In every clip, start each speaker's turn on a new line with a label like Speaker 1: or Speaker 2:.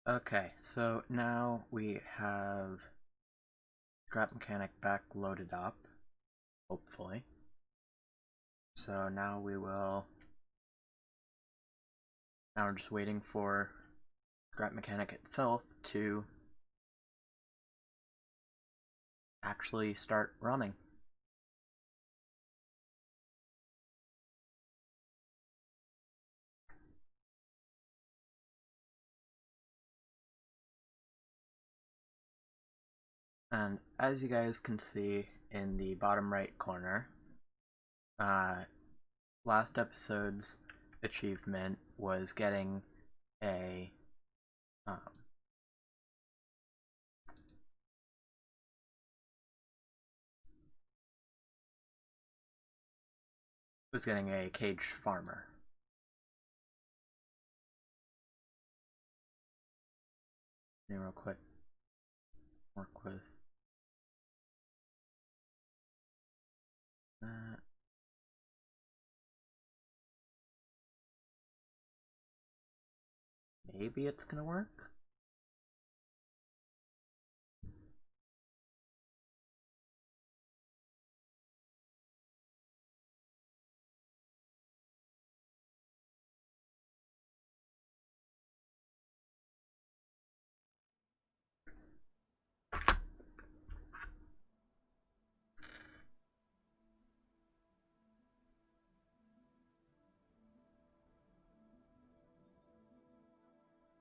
Speaker 1: Okay, so now we have Scrap Mechanic back loaded up, hopefully. So now now we're just waiting for Scrap Mechanic itself to actually start running. And as you guys can see in the bottom right corner, uh, last episode's achievement was getting a um, cage farmer. Let me real quick work with that. Maybe it's gonna work.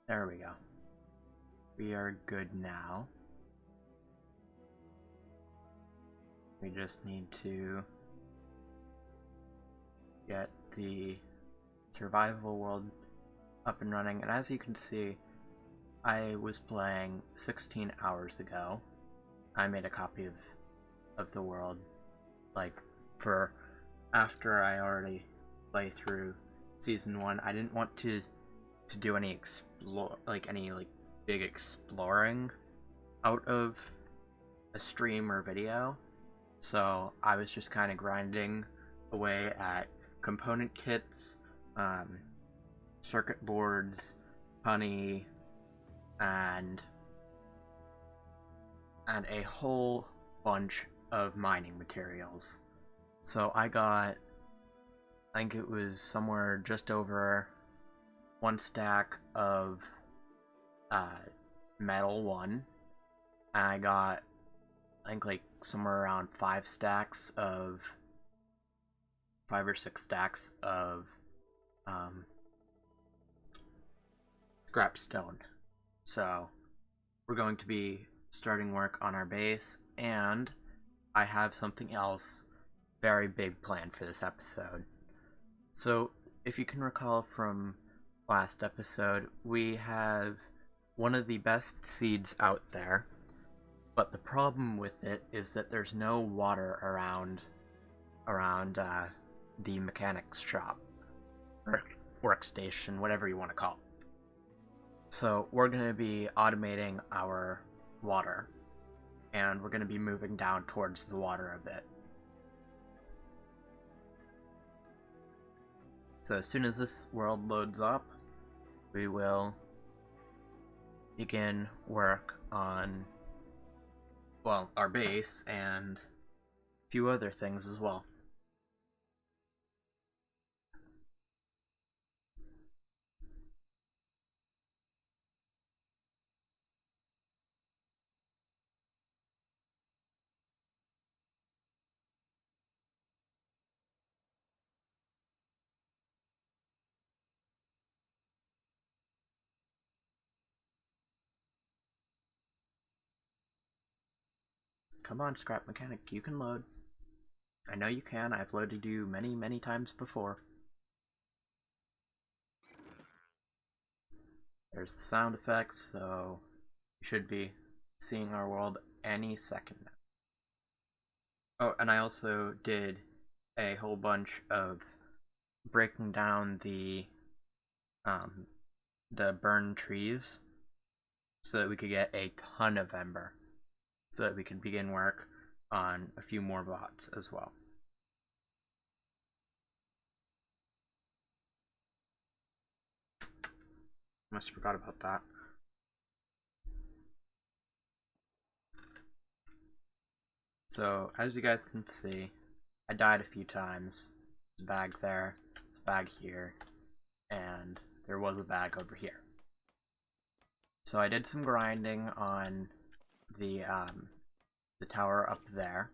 Speaker 1: There we go. We are good now. We just need to get the survival world up and running. And as you can see, I was playing 16 hours ago. I made a copy of the world, like, for after I already play through season 1. I didn't want to do any big exploring out of a stream or video. So I was just kind of grinding away at component kits, circuit boards, honey, and a whole bunch of mining materials. So I think it was somewhere just over 1 stack of metal 1. And I got, I think, like somewhere around 5 or 6 stacks of scrap stone. So we're going to be starting work on our base, and I have something else very big planned for this episode. So if you can recall from last episode, we have one of the best seeds out there, but the problem with it is that there's no water around the mechanic's shop or workstation, whatever you want to call it. So we're going to be automating our water, and we're going to be moving down towards the water a bit. So as soon as this world loads up, we will begin work on, well, our base and a few other things as well. Come on, Scrap Mechanic, you can load. I know you can, I've loaded you many, many times before. There's the sound effects, so you should be seeing our world any second now. Oh, and I also did a whole bunch of breaking down um, the burned trees so that we could get a ton of ember, so that we could begin work on a few more bots as well. Almost forgot about that. So, as you guys can see, I died a few times. There's a bag there, there's a bag here, and there was a bag over here. So I did some grinding on the tower up there,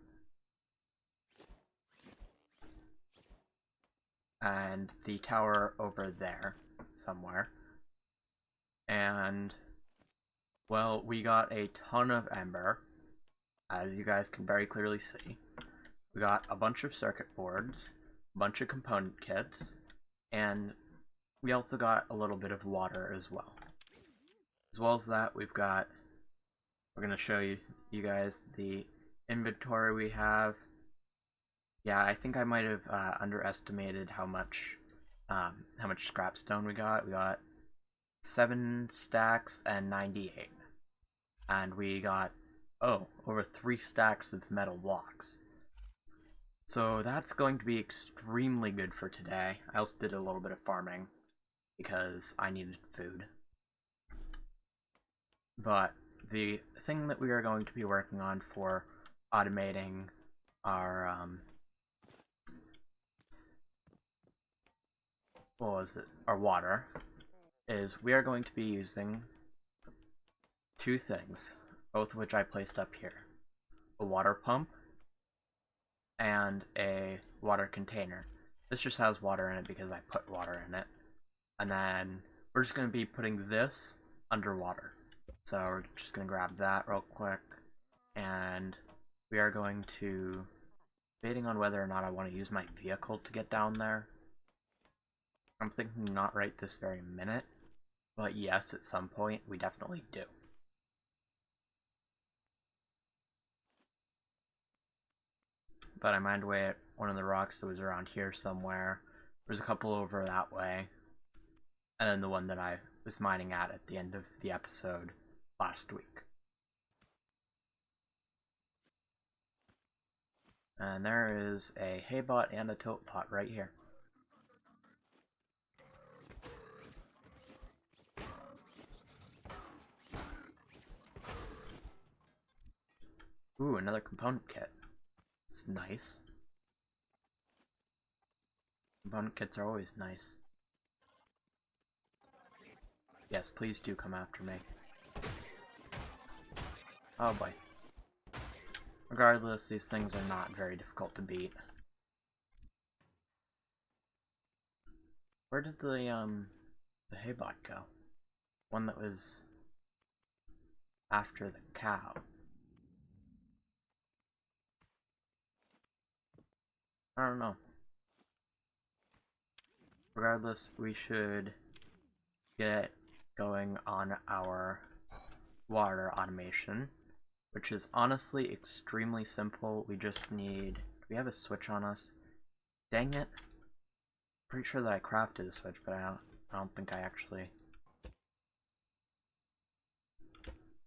Speaker 1: and the tower over there somewhere, and well, we got a ton of ember, as you guys can very clearly see. We got a bunch of circuit boards, a bunch of component kits, and we also got a little bit of water as well. As well as that, we're going to show you guys the inventory we have. Yeah, I think I might have underestimated how much scrap stone we got. We got 7 stacks and 98. And we got, over 3 stacks of metal blocks. So that's going to be extremely good for today. I also did a little bit of farming because I needed food. But the thing that we are going to be working on for automating our our water is we are going to be using 2 things, both of which I placed up here: a water pump and a water container. This just has water in it because I put water in it. And then we're just going to be putting this underwater. So we're just going to grab that real quick, and we are going to debating on whether or not I want to use my vehicle to get down there. I'm thinking not right this very minute, but yes, at some point we definitely do. But I mined away at one of the rocks that was around here somewhere. There's a couple over that way, and then the one that I was mining at the end of the episode last week. And there is a hay bot and a tote pot right here. Ooh, another component kit. It's nice. Component kits are always nice. Yes, please do come after me. Oh boy. Regardless, these things are not very difficult to beat. Where did the hay bot go? One that was after the cow. I don't know. Regardless, we should get going on our water automation, which is honestly extremely simple. We just need... Do we have a switch on us? Dang it. Pretty sure that I crafted a switch, but I don't think I actually...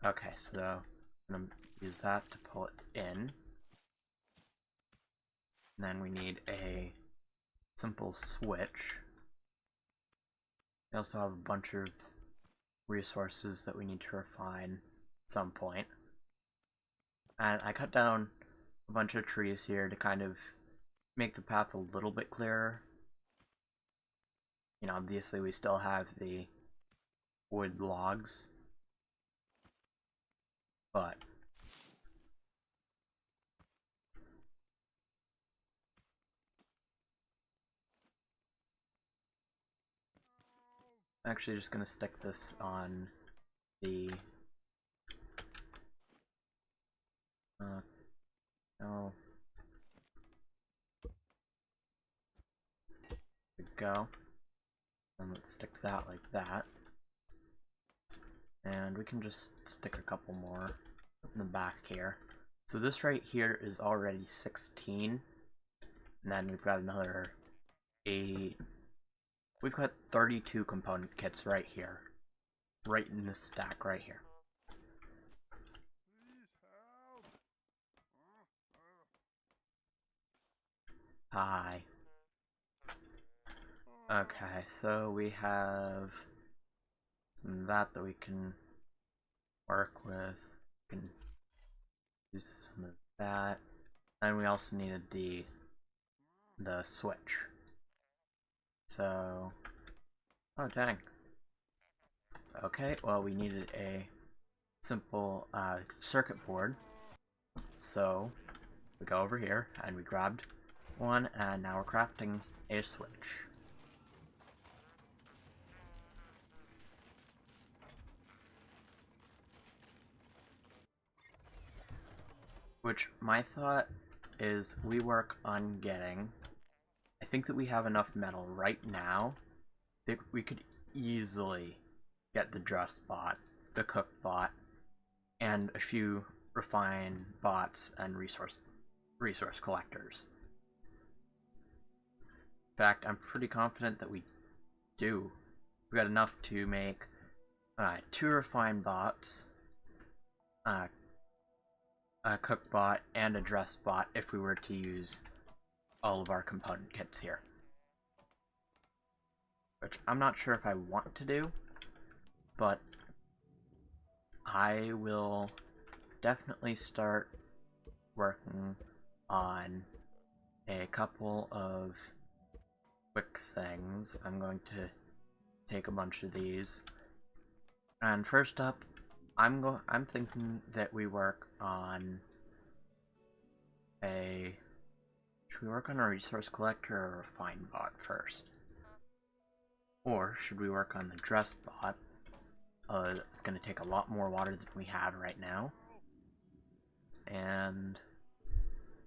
Speaker 1: Okay, so I'm gonna use that to pull it in. And then we need a simple switch. We also have a bunch of resources that we need to refine at some point. And I cut down a bunch of trees here to kind of make the path a little bit clearer. You know, obviously we still have the wood logs, but I'm actually just gonna stick this on the no. There we go. And let's stick that like that. And we can just stick a couple more in the back here. So this right here is already 16. And then we've got another 8. We've got 32 component kits right here. Right in this stack right here. Hi. Okay, so we have some of that we can work with. We can use some of that. And we also needed the switch. So, oh dang. Okay, well we needed a simple circuit board. So we go over here and we grabbed one, and now we're crafting a switch. Which my thought is we work on getting, I think that we have enough metal right now that we could easily get the dress bot, the cook bot, and a few refine bots and resource collectors. In fact, I'm pretty confident that we do. We got enough to make 2 refine bots, a cook bot, and a dress bot if we were to use all of our component kits here. Which I'm not sure if I want to do, but I will definitely start working on a couple of quick things. I'm going to take a bunch of these. And first up, I'm thinking that we work on a... Should we work on a resource collector or a refine bot first? Or should we work on the dress bot? It's going to take a lot more water than we have right now. And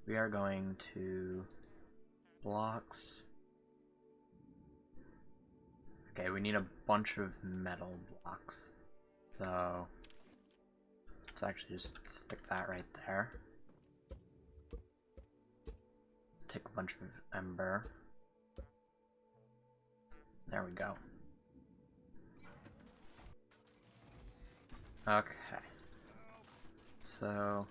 Speaker 1: we are going to blocks. Okay, we need a bunch of metal blocks. So let's actually just stick that right there. Let's take a bunch of ember. There we go. Okay. So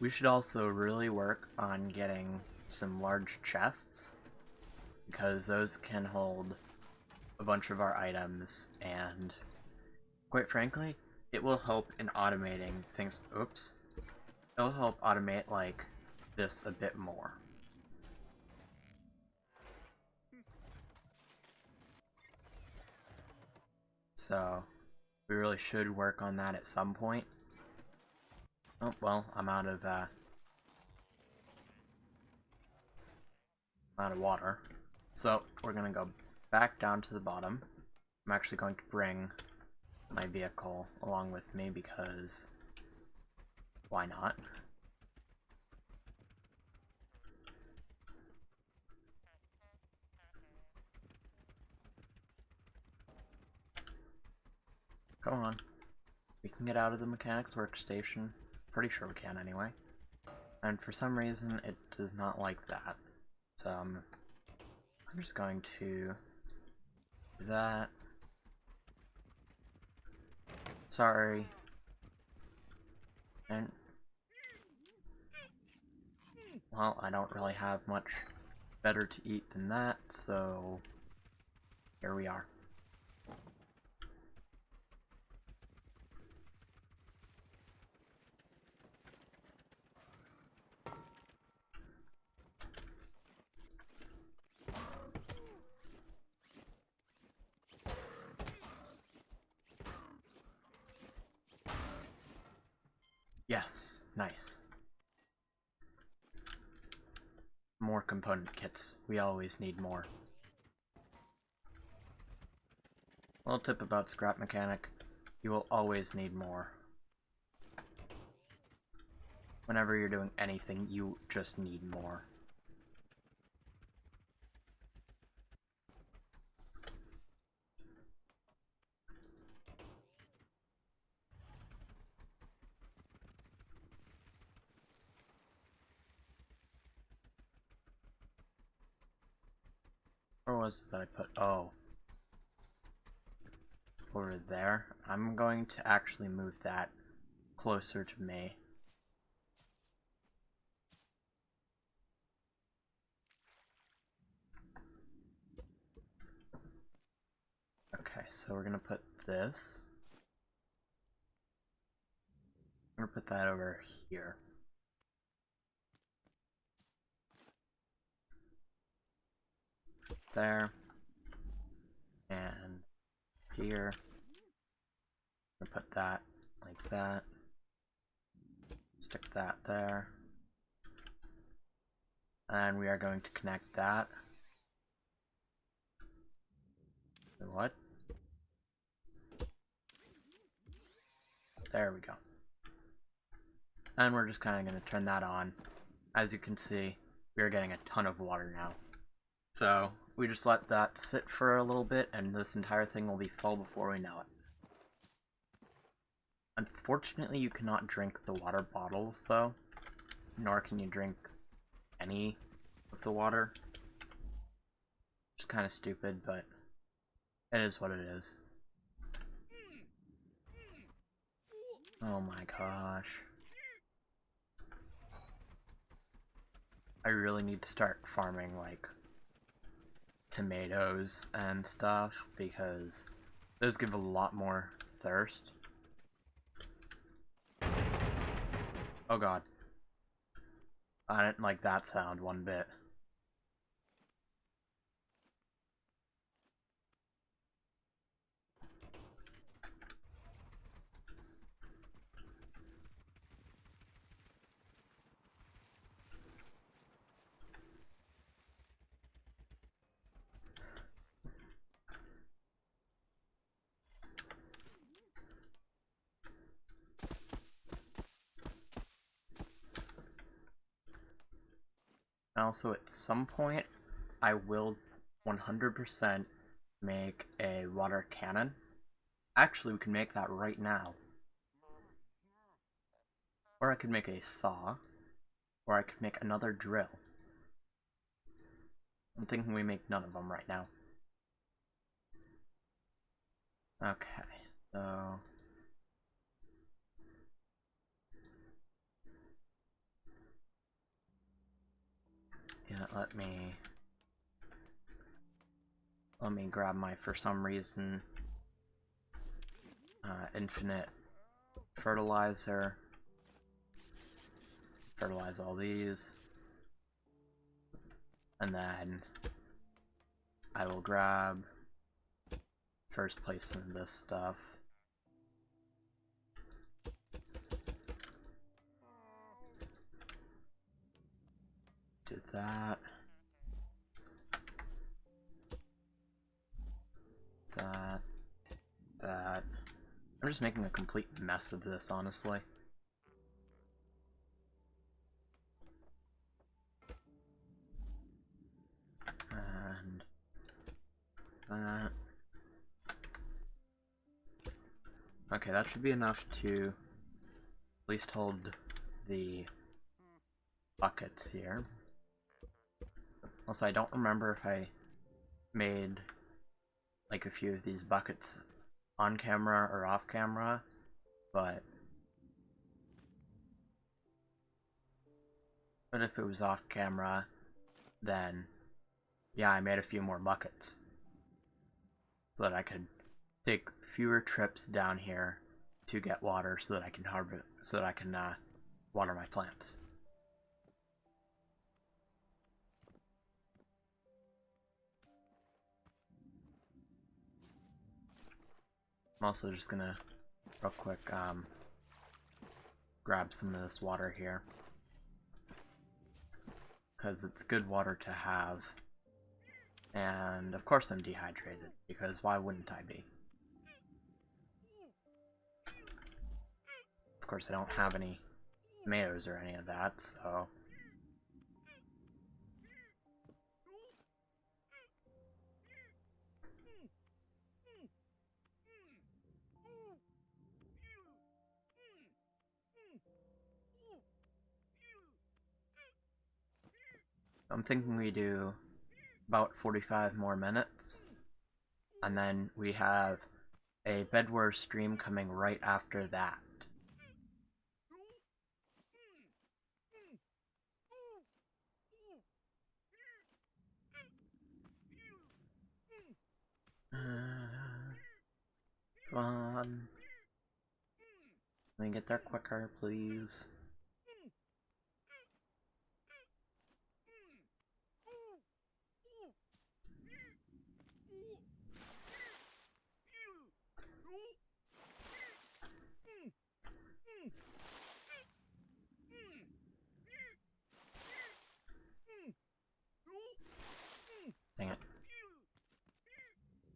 Speaker 1: we should also really work on getting some large chests, because those can hold a bunch of our items, and quite frankly, it will help in automating things. Oops. It'll help automate like this a bit more. So we really should work on that at some point. Oh well, I'm out of water. So we're gonna go back down to the bottom. I'm actually going to bring my vehicle along with me because why not? Come on. We can get out of the mechanic's workstation. Pretty sure we can anyway. And for some reason it does not like that. So I'm just going to do that. Sorry. And well, I don't really have much better to eat than that, so here we are. Yes, nice. More component kits. We always need more. Little tip about scrap mechanic, you will always need more. Whenever you're doing anything, you just need more. Where was it that I put? Oh. Over there. I'm going to actually move that closer to me. Okay, so we're gonna put this. I'm gonna put that over here. there. And here. We put that like that. Stick that there. And we are going to connect that. What? There we go. And we're just kind of going to turn that on. As you can see, we are getting a ton of water now. So we just let that sit for a little bit and this entire thing will be full before we know it. Unfortunately, you cannot drink the water bottles though, nor can you drink any of the water. It's kind of stupid, but it is what it is. Oh my gosh. I really need to start farming like tomatoes and stuff because those give a lot more thirst. Oh god. I didn't like that sound one bit. Also, at some point, I will 100% make a water cannon. Actually, we can make that right now. Or I could make a saw. Or I could make another drill. I'm thinking we make none of them right now. Okay, so... yeah, let me grab my, for some reason, infinite fertilizer. Fertilize all these. And then I will grab first place of this stuff. Do that. That. I'm just making a complete mess of this, honestly. And that. Okay, that should be enough to at least hold the buckets here. Also, I don't remember if I made like a few of these buckets on camera or off camera, but if it was off camera, then yeah, I made a few more buckets so that I could take fewer trips down here to get water so that I can water my plants. I'm also just gonna real quick grab some of this water here because it's good water to have, and of course I'm dehydrated because why wouldn't I be? Of course I don't have any tomatoes or any of that, so I'm thinking we do about 45 more minutes, and then we have a Bedwars stream coming right after that. Come on. Let me get there quicker, please.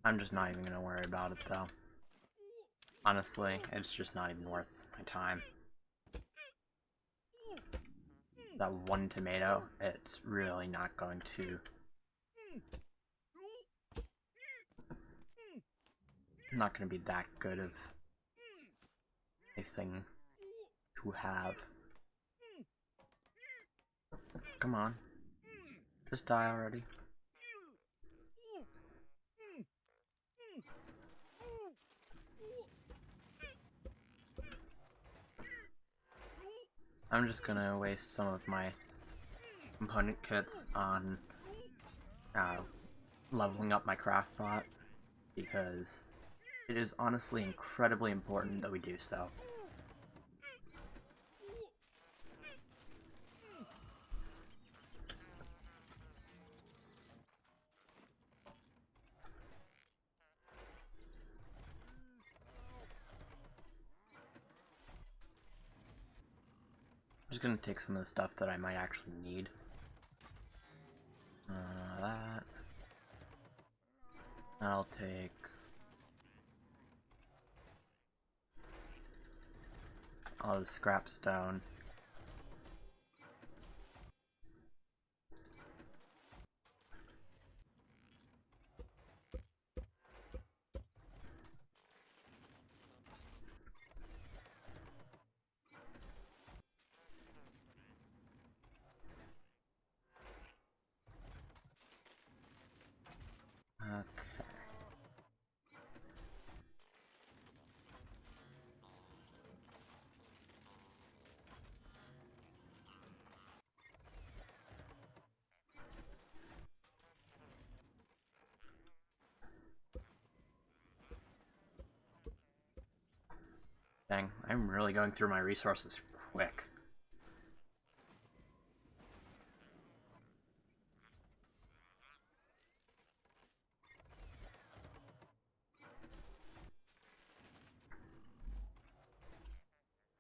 Speaker 1: I'm just not even gonna worry about it though. Honestly, it's just not even worth my time. That one tomato, it's really not going to... not gonna be that good of a thing to have. Come on. Just die already. I'm just gonna waste some of my component kits on leveling up my craft bot, because it is honestly incredibly important that we do so. I'm just gonna take some of the stuff that I might actually need. That. I'll take... all the scrap stone. Okay. Dang, I'm really going through my resources quick.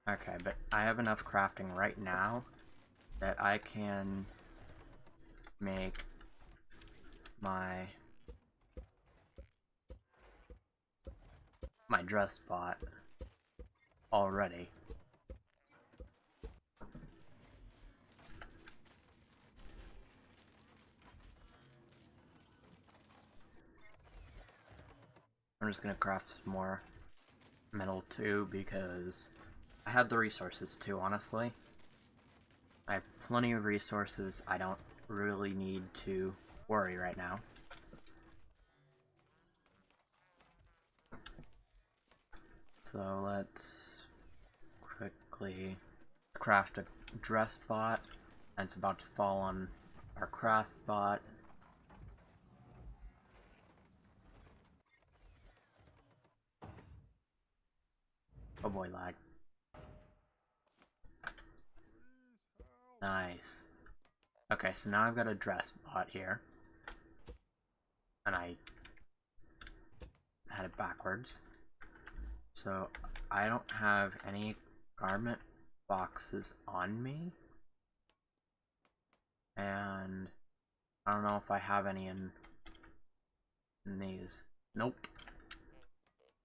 Speaker 1: Okay, but I have enough crafting right now that I can make my dress bot already. I'm just gonna craft some more metal too, because I have the resources too, honestly. I have plenty of resources. I don't really need to worry right now. So let's quickly craft a dress bot, and it's about to fall on our craft bot. Oh boy, lag. Nice. Okay, so now I've got a dress bot here. And I had it backwards. So I don't have any garment boxes on me. And I don't know if I have any in these. Nope.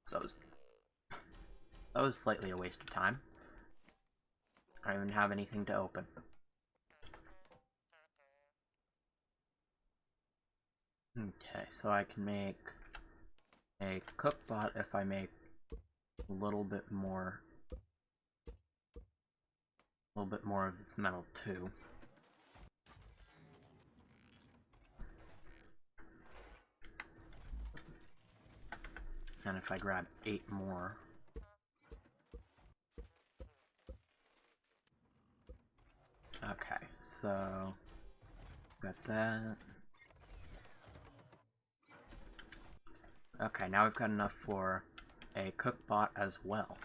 Speaker 1: So that was slightly a waste of time. I don't even have anything to open. Okay, so I can make a cook bot if I make a little bit more of this metal too. And if I grab 8 more. Okay, so got that. Okay, now we've got enough for a cook bot as well.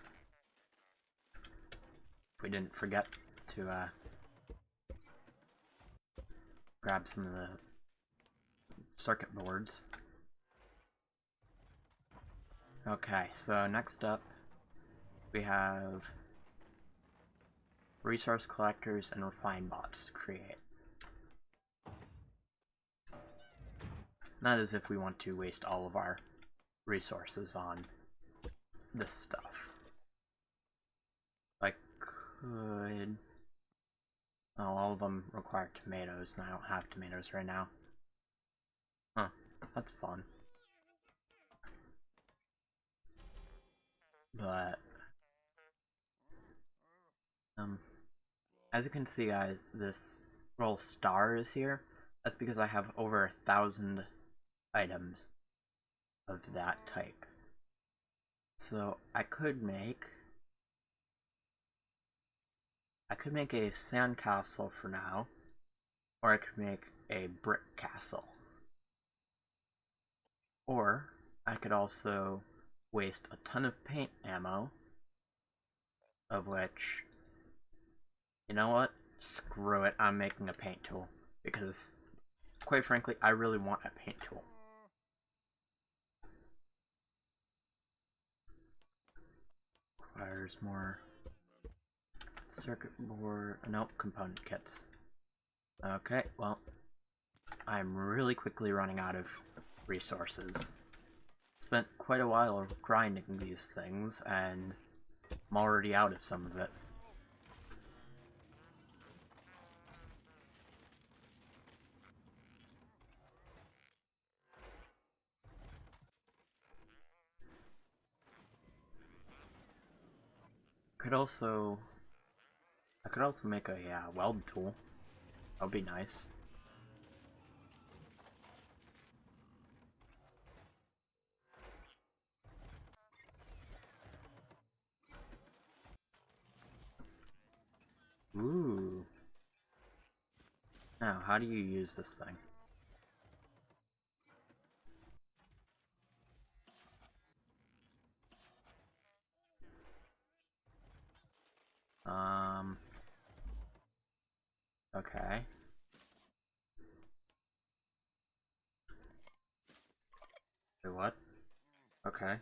Speaker 1: We didn't forget to grab some of the circuit boards. Okay, so next up we have resource collectors and refine bots to create. That is if we want to waste all of our resources on this stuff. I could... Oh, all of them require tomatoes, and I don't have tomatoes right now. Huh, that's fun. But... as you can see, guys, this little star is here. That's because I have over 1,000 items of that type. So I could make a sand castle for now, or I could make a brick castle. Or I could also waste a ton of paint ammo, of which, you know what? Screw it, I'm making a paint tool, because quite frankly, I really want a paint tool. Requires more circuit board, nope, component kits. Okay, well, I'm really quickly running out of resources. Spent quite a while grinding these things, and I'm already out of some of it. I could also make a weld tool. That would be nice. Ooh. Now, how do you use this thing? Okay. Wait, what? Okay.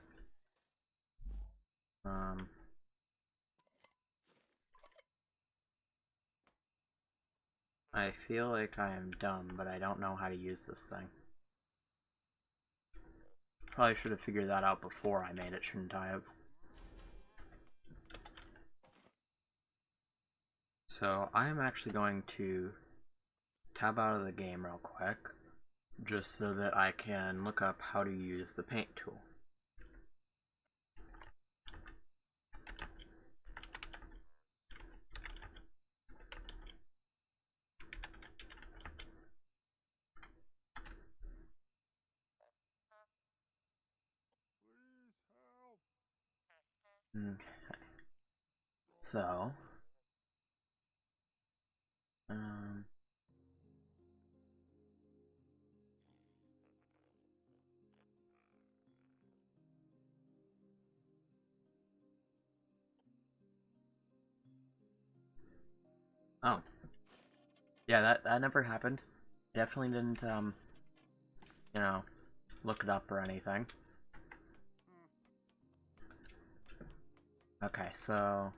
Speaker 1: I feel like I am dumb, but I don't know how to use this thing. Probably should have figured that out before I made it, shouldn't I have? So, I am actually going to tab out of the game real quick, just so that I can look up how to use the paint tool. Okay. So, oh. Yeah, that never happened. I definitely didn't, you know, look it up or anything. Okay, so...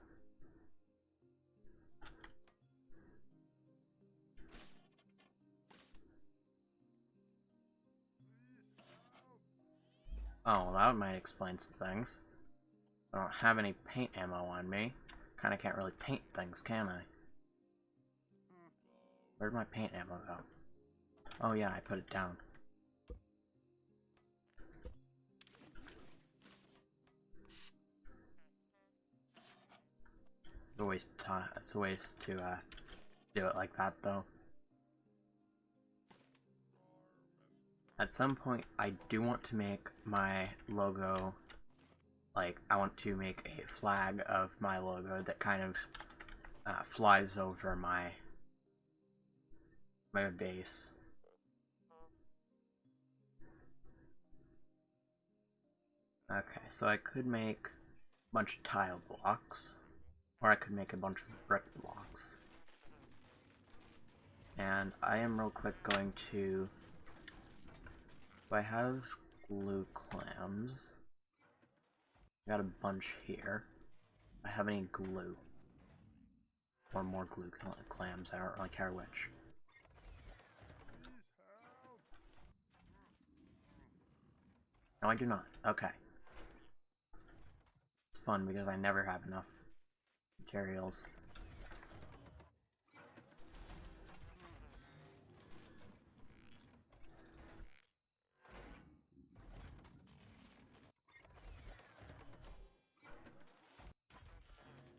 Speaker 1: Oh, well, that might explain some things. I don't have any paint ammo on me. Kinda can't really paint things, can I? Where'd my paint ammo go? Oh yeah, I put it down. It's a waste of time. It's a waste to do it like that, though. At some point, I do want to make my logo, like, I want to make a flag of my logo that kind of flies over my base. Okay, so I could make a bunch of tile blocks, or I could make a bunch of brick blocks. And I am real quick going to... Do I have glue clams? I got a bunch here. Do I have any glue? Or more glue clams, I don't really care which. No, I do not. Okay. It's fun because I never have enough materials.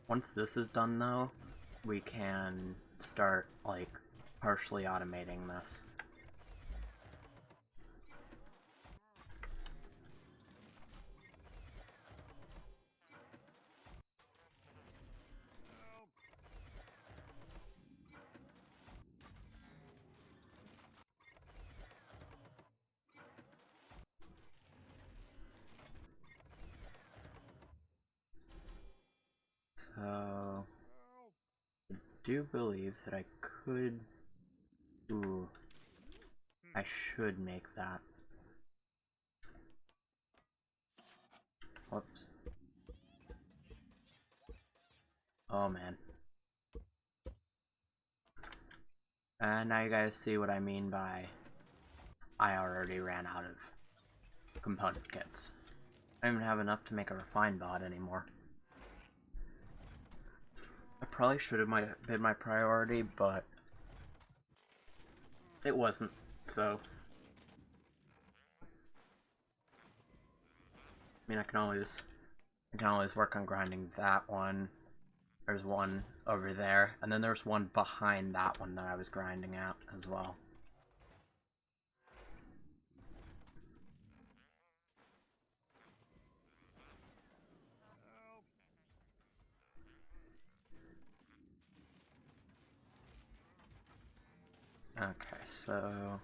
Speaker 1: Once this is done though, we can start like partially automating this. So, I do believe that I could... Ooh, I should make that. Whoops. Oh man. And now you guys see what I mean by I already ran out of component kits. I don't even have enough to make a refined bot anymore. I probably should have been my priority, but it wasn't, so... I mean, I can always work on grinding that one. There's one over there, and then there's one behind that one that I was grinding at as well. Okay, so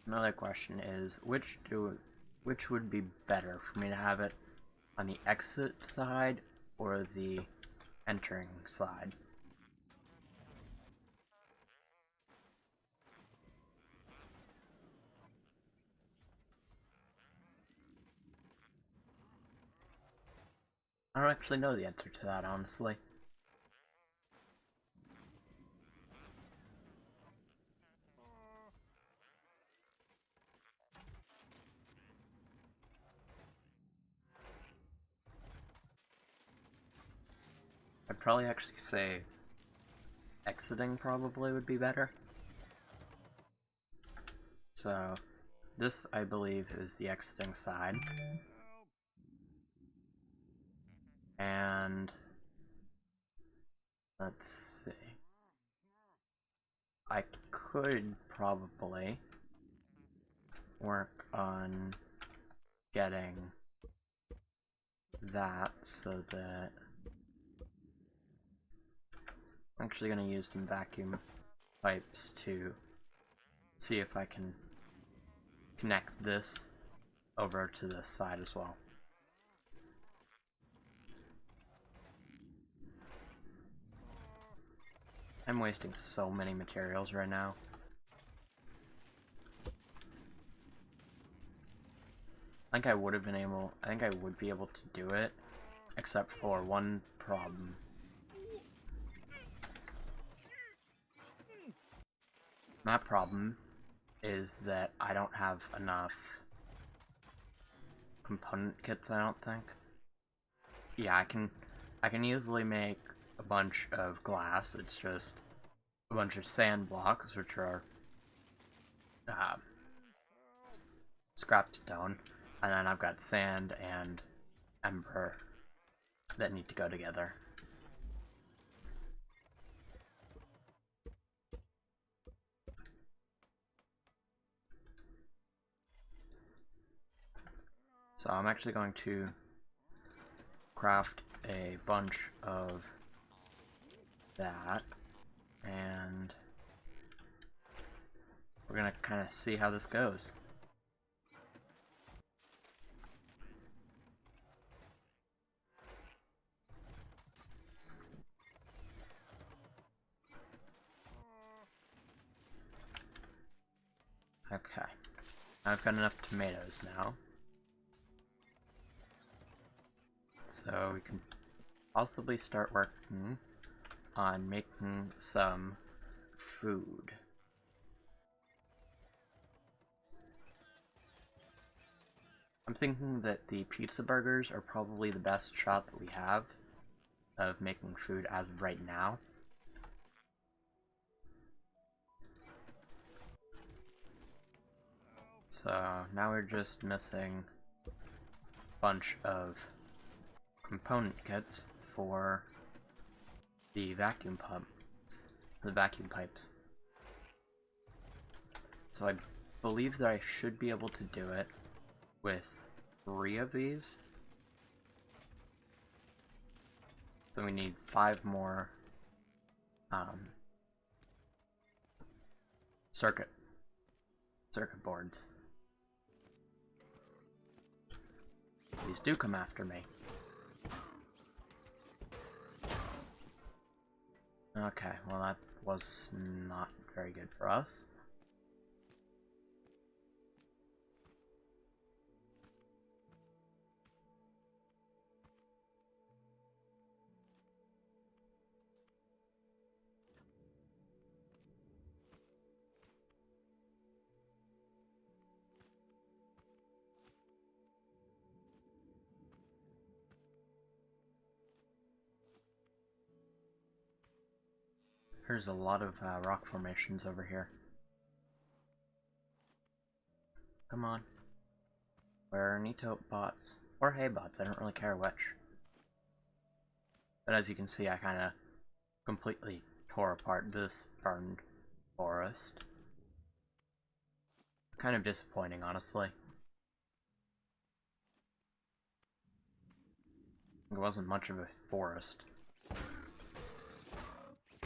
Speaker 1: another question is which would be better for me to have it on the exit side or the entering side? I don't actually know the answer to that, honestly. I'd probably actually say exiting probably would be better. So this, I believe, is the exiting side. And let's see. I could probably work on getting that so that I'm actually going to use some vacuum pipes to see if I can connect this over to this side as well. I'm wasting so many materials right now. I think I would be able to do it, except for one problem. That problem is that I don't have enough component kits, I don't think. Yeah, I can easily make a bunch of glass. It's just a bunch of sand blocks, which are scrap stone, and then I've got sand and ember that need to go together. So I'm actually going to craft a bunch of that, and we're gonna kind of see how this goes. Okay, I've got enough tomatoes now, so we can possibly start working on making some food. I'm thinking that the pizza burgers are probably the best shot that we have of making food as of right now. So now we're just missing a bunch of component kits for the vacuum pipes. So I believe that I should be able to do it with 3 of these. So we need 5 more circuit boards. Please do come after me. Okay, well that was not very good for us. There's a lot of rock formations over here. Come on. Where are any tote bots? Or hay bots, I don't really care which. But as you can see, I kind of completely tore apart this burned forest. Kind of disappointing, honestly. It wasn't much of a forest.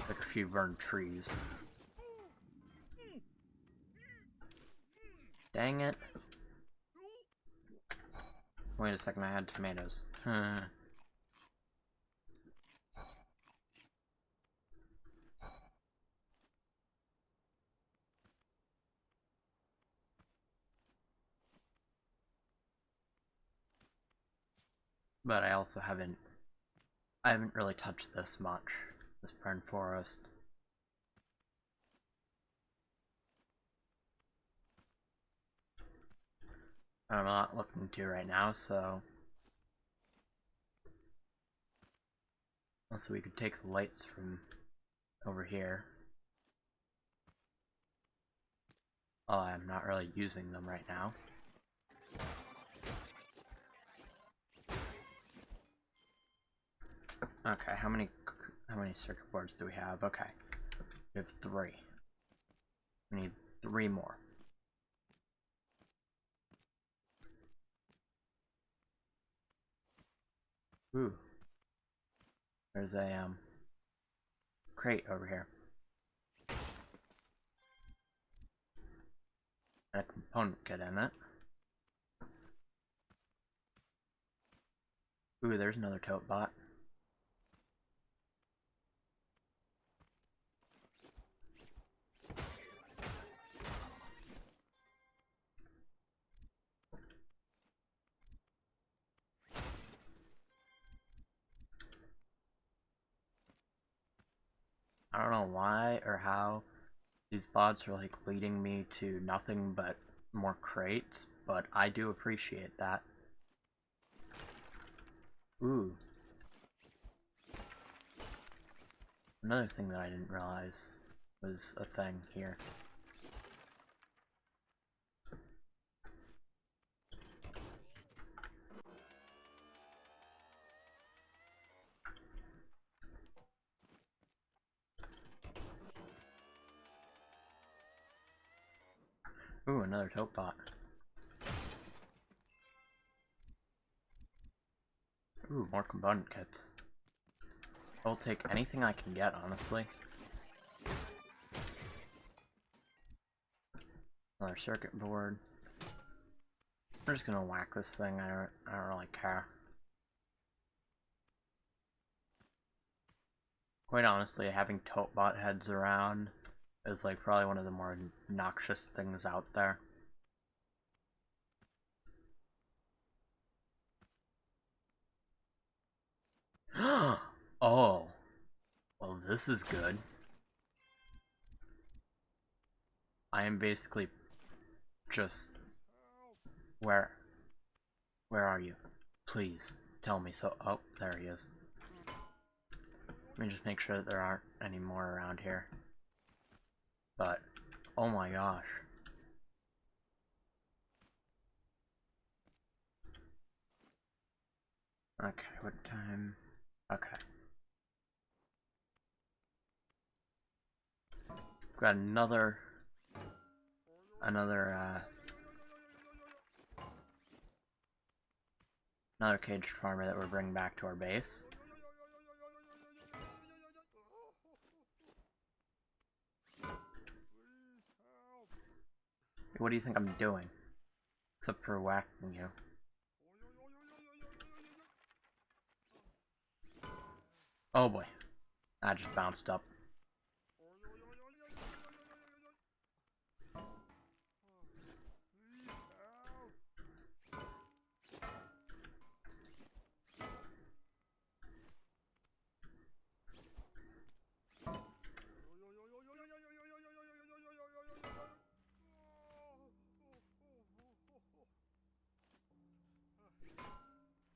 Speaker 1: Like a few burned trees. Dang it. Wait a second, I had tomatoes. But I also haven't really touched this much, this burned forest. I'm not looking to right now, so also we could take the lights from over here. Oh, I'm not really using them right now. Okay, how many circuit boards do we have? Okay, we have 3. We need 3 more. Ooh, there's a crate over here and a component kit in it. Ooh, there's another tote bot. I don't know why or how these bots are like leading me to nothing but more crates, but I do appreciate that. Ooh. Another thing that I didn't realize was a thing here. Ooh, another tote bot. Ooh, more component kits. I'll take anything I can get, honestly. Another circuit board. I'm just gonna whack this thing, I don't really care. Quite honestly, having tote bot heads around is like probably one of the more noxious things out there. Oh, well this is good. I am basically just where Where are you? Please, tell me so. Oh, there he is. Let me just make sure that there aren't any more around here. But, oh my gosh. Okay, what time? Okay. We've got another caged farmer that we're bringing back to our base. What do you think I'm doing? Except for whacking you. Oh boy. I just bounced up.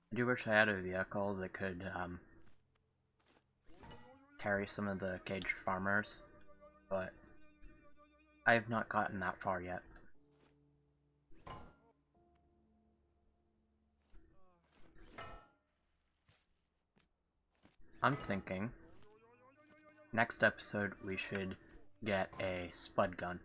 Speaker 1: I do wish I had a vehicle that could carry some of the caged farmers, but I have not gotten that far yet. I'm thinking next episode we should get a spud gun.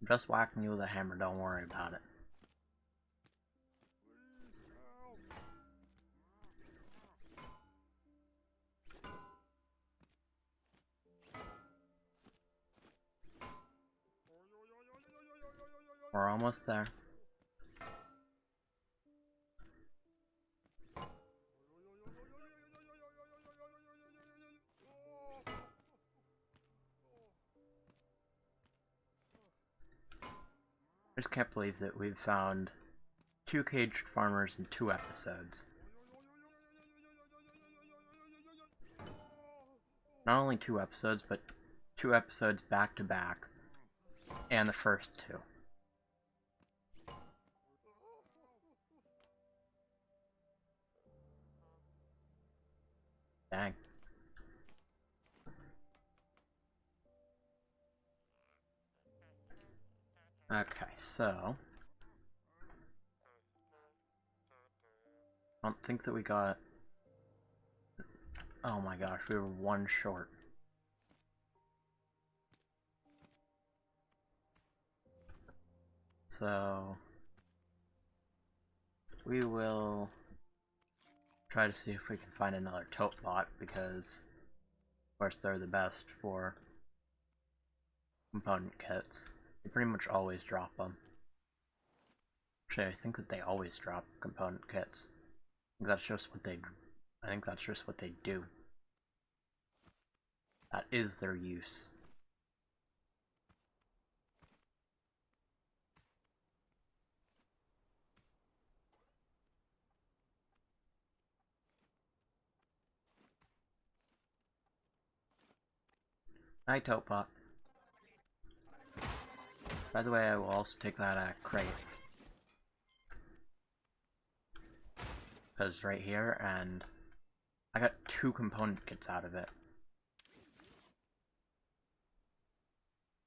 Speaker 1: I'm just whacking you with a hammer, don't worry about it. We're almost there. I just can't believe that we've found 2 caged farmers in 2 episodes. Not only 2 episodes, but 2 episodes back to back, and the first 2. Dang. Okay, so I don't think that we got... Oh my gosh, we were 1 short. So we will try to see if we can find another tote bot, because of course they're the best for component kits. They pretty much always drop them. Actually, I think that they always drop component kits. I think that's just what they do. That is their use. Hi, Topop. By the way, I will also take that crate. Because right here, and I got 2 component kits out of it.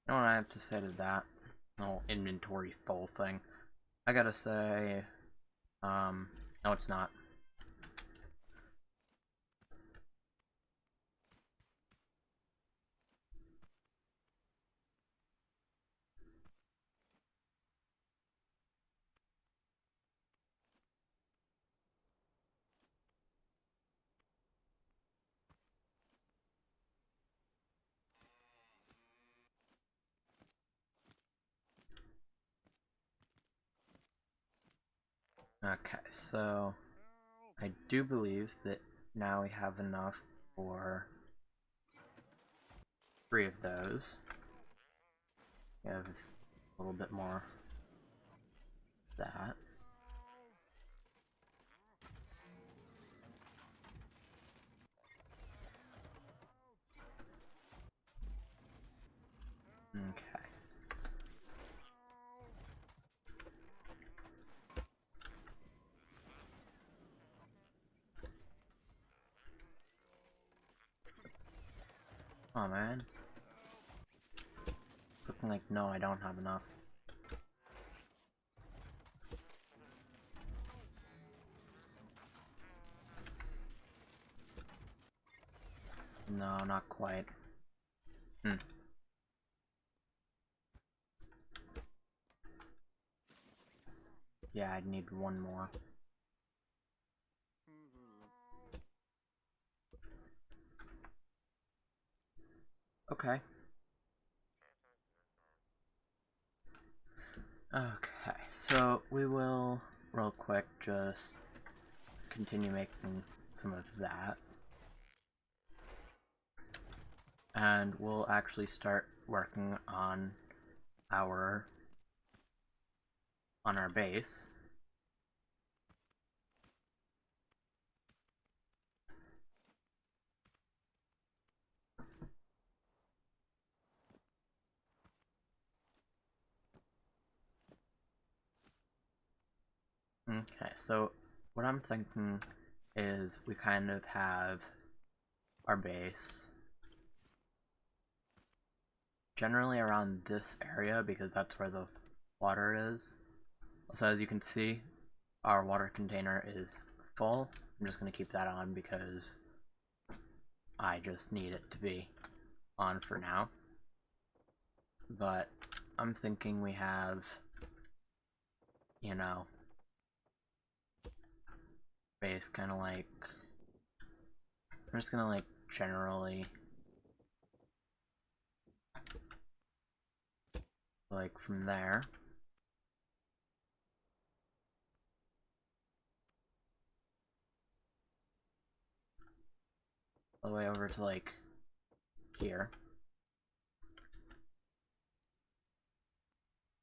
Speaker 1: You know what I have to say to that? No inventory full thing. I gotta say, no it's not. Okay, so I do believe that now we have enough for 3 of those. We have A little bit more that. Okay. Oh man. It's looking like no, I don't have enough. No, not quite. Yeah, I'd need one more. Okay. Okay, so we will, real quick, just continue making some of that. And we'll actually start working on our base. Okay, so what I'm thinking is we kind of have our base generally around this area because that's where the water is. So as you can see, our water container is full. I'm just going to keep that on because I just need it to be on for now. But I'm thinking we have, you know, base kind of like, I'm just gonna like generally like from there all the way over to like here.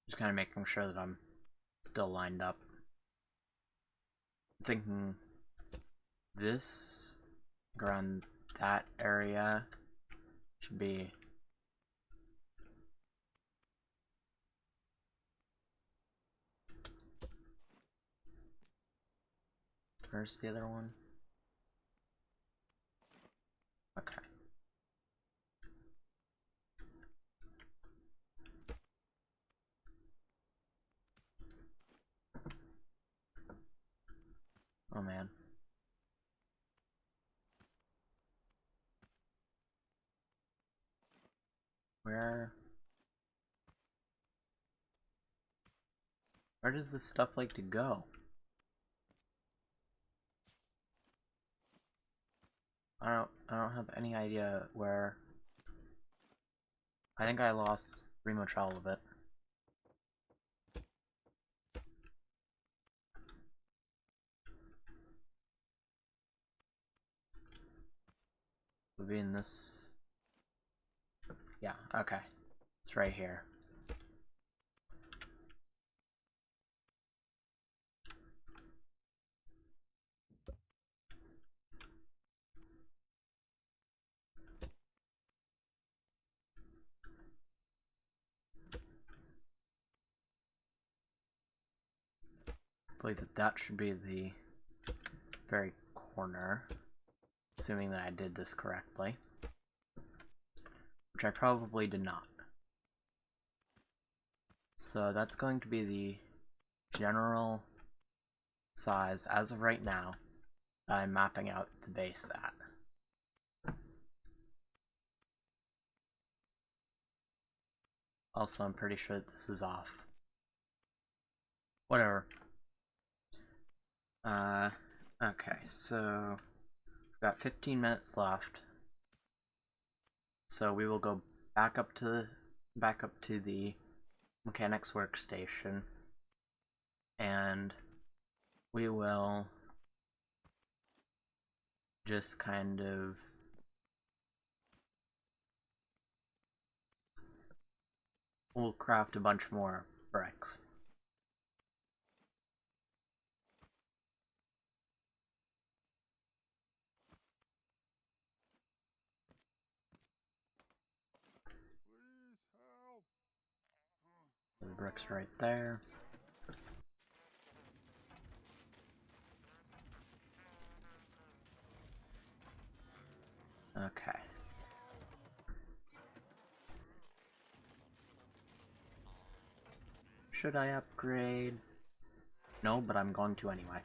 Speaker 1: Just kind of making sure that I'm still lined up. I'm thinking this around that area should be where's the other one? Okay. Oh man. Where does this stuff like to go? I don't have any idea where. I think I lost pretty much all of it. Would be in this. Yeah, okay. It's right here. I believe that should be the very corner, assuming that I did this correctly, which I probably did not. So that's going to be the general size as of right now that I'm mapping out the base at. Also, I'm pretty sure this is off. Whatever. Okay, so we've got 15 minutes left. So we will go back up to the mechanics workstation, and we will just kind of we'll craft a bunch more bricks. The bricks right there. Okay. Should I upgrade? No, but I'm going to anyway.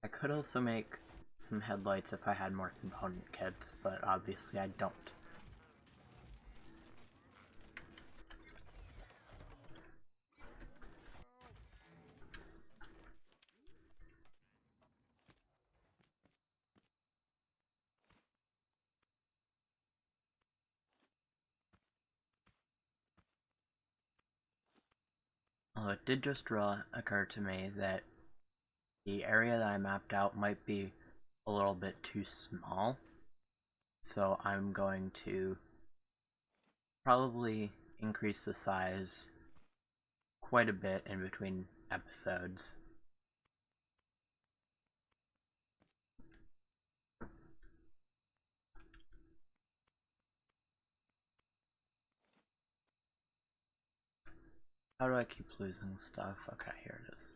Speaker 1: I could also make some headlights if I had more component kits, but obviously I don't. Although it did just occur to me that the area that I mapped out might be a little bit too small, so I'm going to probably increase the size quite a bit in between episodes. How do I keep losing stuff? Okay, here it is.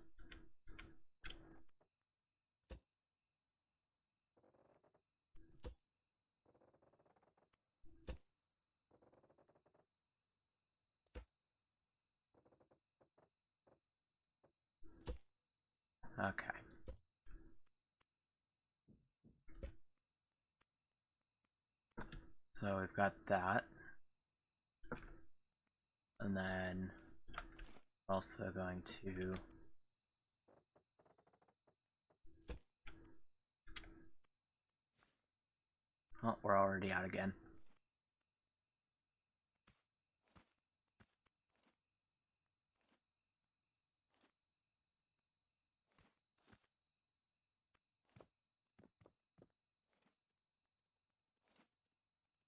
Speaker 1: Okay. So we've got that. And then also going to oh, we're already out again.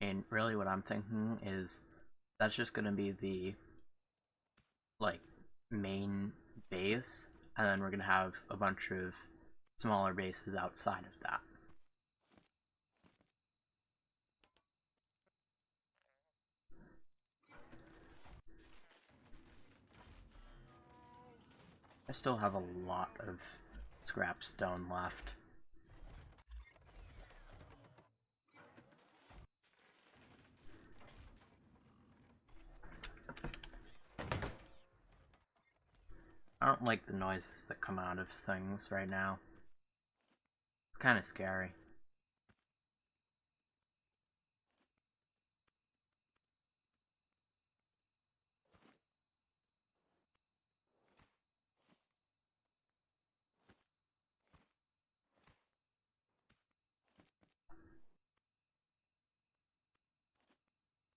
Speaker 1: And really what I'm thinking is that's just gonna be the like main base, and then we're gonna have a bunch of smaller bases outside of that. I still have a lot of scrap stone left. I don't like the noises that come out of things right now. It's kind of scary.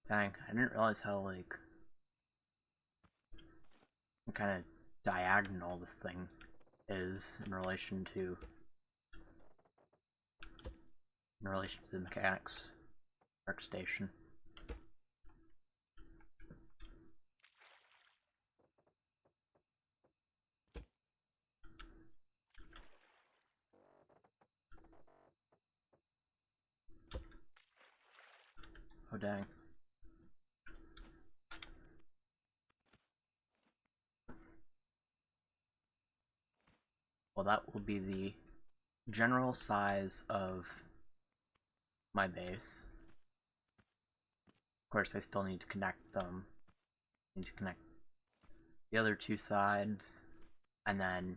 Speaker 1: Dang, I didn't realize how like kind of diagonal this thing is in relation to the mechanics workstation. Oh dang. Well, that will be the general size of my base. Of course, I still need to connect them. I need to connect the other two sides, and then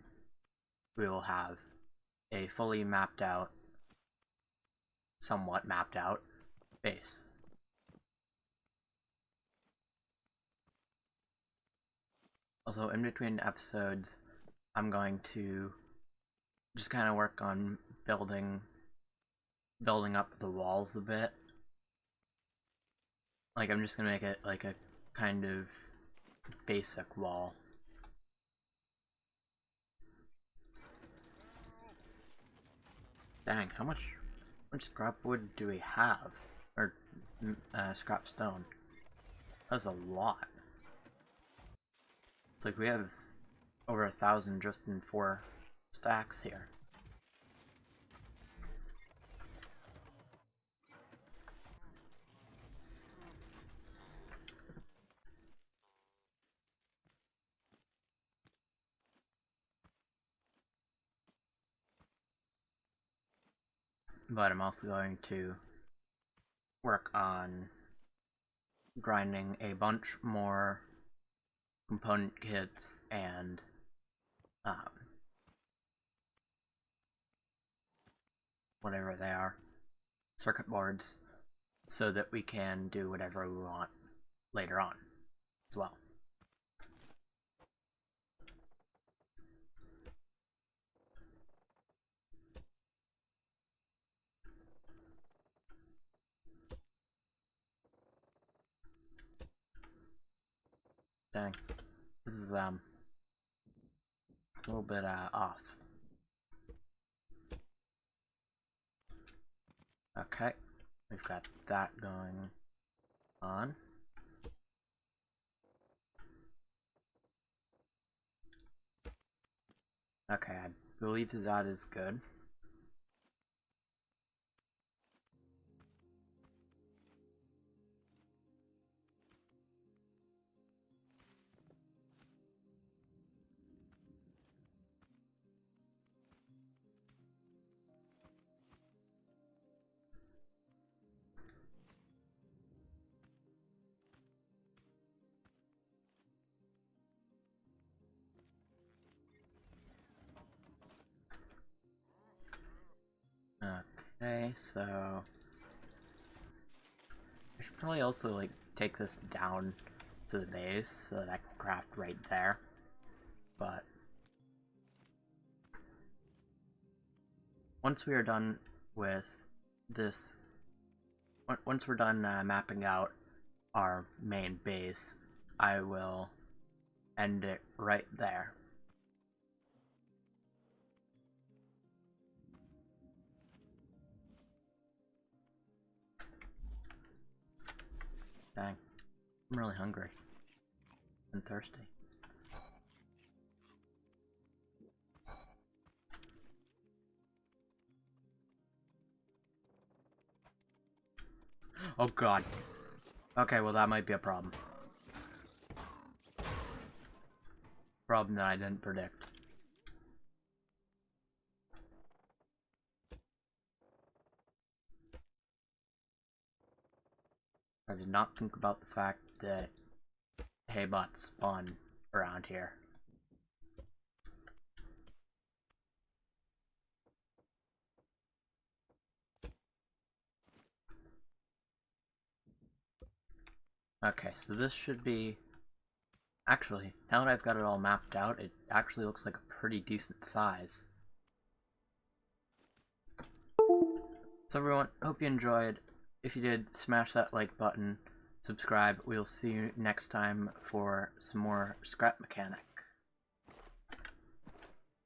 Speaker 1: we will have a fully mapped out, somewhat mapped out base. Also, in between episodes, I'm going to just kind of work on building building up the walls a bit. Like, I'm just gonna make it like a kind of basic wall. Dang, how much scrap wood do we have? Or scrap stone? That's a lot. It's like we have over 1,000 just in 4 stacks here. But I'm also going to work on grinding a bunch more component kits and whatever they are, circuit boards, so that we can do whatever we want later on as well. Dang, this is a little bit off. Okay, we've got that going on. Okay, I believe that is good. Okay, so I should probably also like take this down to the base so that I can craft right there. But once we are done with this, once we're done mapping out our main base, I will end it right there. Dang, I'm really hungry and thirsty. Oh god. Okay, well that might be a problem. Problem that I didn't predict. I did not think about the fact that haybots spawn around here. Okay, so this should be... Actually, now that I've got it all mapped out, it actually looks like a pretty decent size. So everyone, hope you enjoyed. If you did, smash that like button, subscribe. We'll see you next time for some more scrap mechanics.